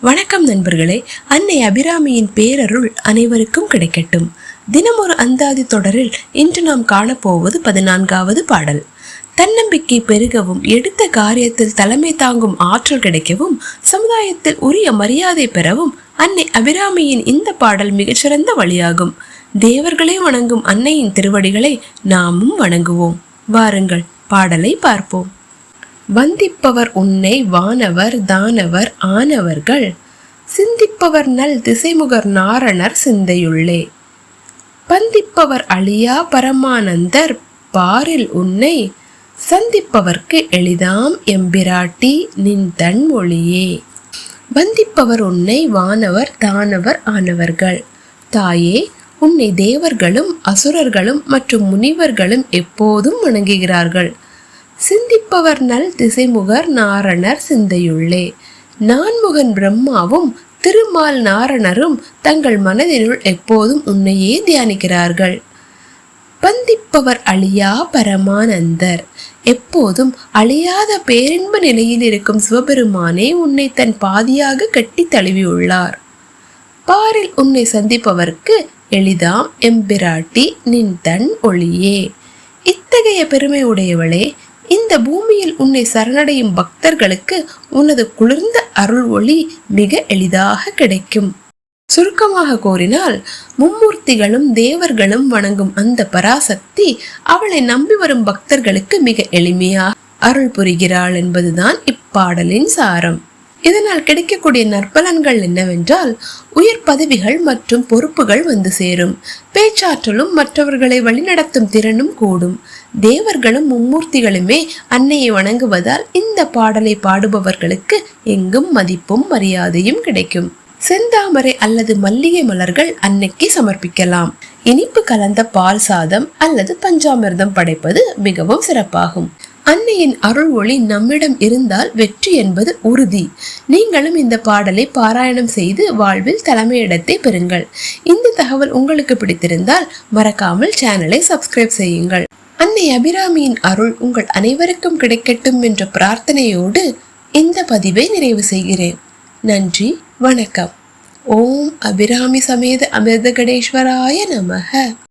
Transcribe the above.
வணக்கம் நண்பர்களே. அன்னை அபிராமியின் பேரருள் அனைவருக்கும் கிடைக்கட்டும். தினமொரு அந்தாதி தொடரில் இன்று நாம் காணப்போவது 14வது பாடல். தன்னம்பிக்கை பெருகவும், எடுத்த காரியத்தில் தலைமை தாங்கும் ஆற்றல் கிடைக்கவும், சமுதாயத்தில் உரிய மரியாதை பெறவும் அன்னை அபிராமியின் இந்த பாடல் மிகச்சிறந்த வழியாகும். தேவர்களை வணங்கும் அன்னையின் திருவடிகளை நாமும் வணங்குவோம். வாருங்கள் பாடலை பார்ப்போம். வந்திப்பவர் உன்னை வானவர் தானவர் ஆனவர்கள், சிந்திப்பவர் நல் திசைமுகர் நாரணர் சிந்தையுள்ளே. பந்திப்பவர் அழியா பரமானந்தர் பாரில் உன்னை, சந்திப்பவர்க்கு எளிதாம் எம்பிராட்டி நின் தன் மொழியே. வந்திப்பவர் உன்னை வானவர் தானவர் ஆனவர்கள். தாயே, உன்னை தேவர்களும் அசுரர்களும் மற்றும் முனிவர்களும் எப்போதும் வணங்குகிறார்கள். சிந்திப்பவர் நல் திசைமுகர் நாரணர் சிந்தையுள்ளே. நான்முகன் பிரம்மாவும் திருமால் நாரணரும் தங்கள் மனதினுள் எப்போதும் உன்னையே தியானிக்கிறார்கள். பந்திப்பவர் அழியா பரமானந்தர். எப்போதும் அழியாத பேரின்ப நிலையில் இருக்கும் சிவபெருமானே உன்னை தன் பாதியாக கட்டி தழுவியுள்ளார். பாரில் உன்னை சந்திப்பவர்க்கு எளிதாம் எம்பிராட்டி நின் தன் ஒளியே. இத்தகைய பெருமை உடையவளே, இந்த பூமியில் உன்னை சரணடையும் பக்தர்களுக்கு உனது குளிர்ந்த அருள் ஒளி மிக எளிதாக கிடைக்கும். சுருக்கமாக கூறினால், மும்மூர்த்திகளும் தேவர்களும் வணங்கும் அந்த பராசக்தி அவளை நம்பி வரும் பக்தர்களுக்கு மிக எளிமையாக அருள் புரிகிறாள் என்பதுதான் இப்பாடலின் சாரம். இதனால் கிடைக்கக்கூடிய நற்பலன்கள் என்னவென்றால், உயர் பதவிகள் மற்றும் பொறுப்புகள் வந்து சேரும். பேச்சாற்றலும் மற்றவர்களை வழிநடத்தும் திறனும் கூடும். தேவர்களும் மும்மூர்த்திகளுமே அன்னையை வணங்குவதால் இந்த பாடலை பாடுபவர்களுக்கு எங்கும் மதிப்பும் மரியாதையும் கிடைக்கும். செந்தாமரை அல்லது மல்லிகை மலர்கள் அன்னைக்கு சமர்ப்பிக்கலாம். இனிப்பு கலந்த பால் சாதம் அல்லது பஞ்சாமிர்தம் படைப்பது மிகவும் சிறப்பாகும். அன்னையின் அருள் ஒளி நம்மிடம் இருந்தால் வெற்றி என்பது உறுதி. நீங்களும் இந்த பாடலை பாராயணம் செய்து வாழ்வில் தலைமையிடத்தை பெறுங்கள். இந்த தகவல் உங்களுக்கு பிடித்திருந்தால் மறக்காமல் சேனலை சப்ஸ்கிரைப் செய்யுங்கள். அன்னை அபிராமியின் அருள் உங்கள் அனைவருக்கும் கிடைக்கட்டும் என்ற பிரார்த்தனையோடு இந்த பதிவை நிறைவு செய்கிறேன். நன்றி, வணக்கம். ஓம் அபிராமி சமேத அமிர்தகடேஸ்வராய நமக.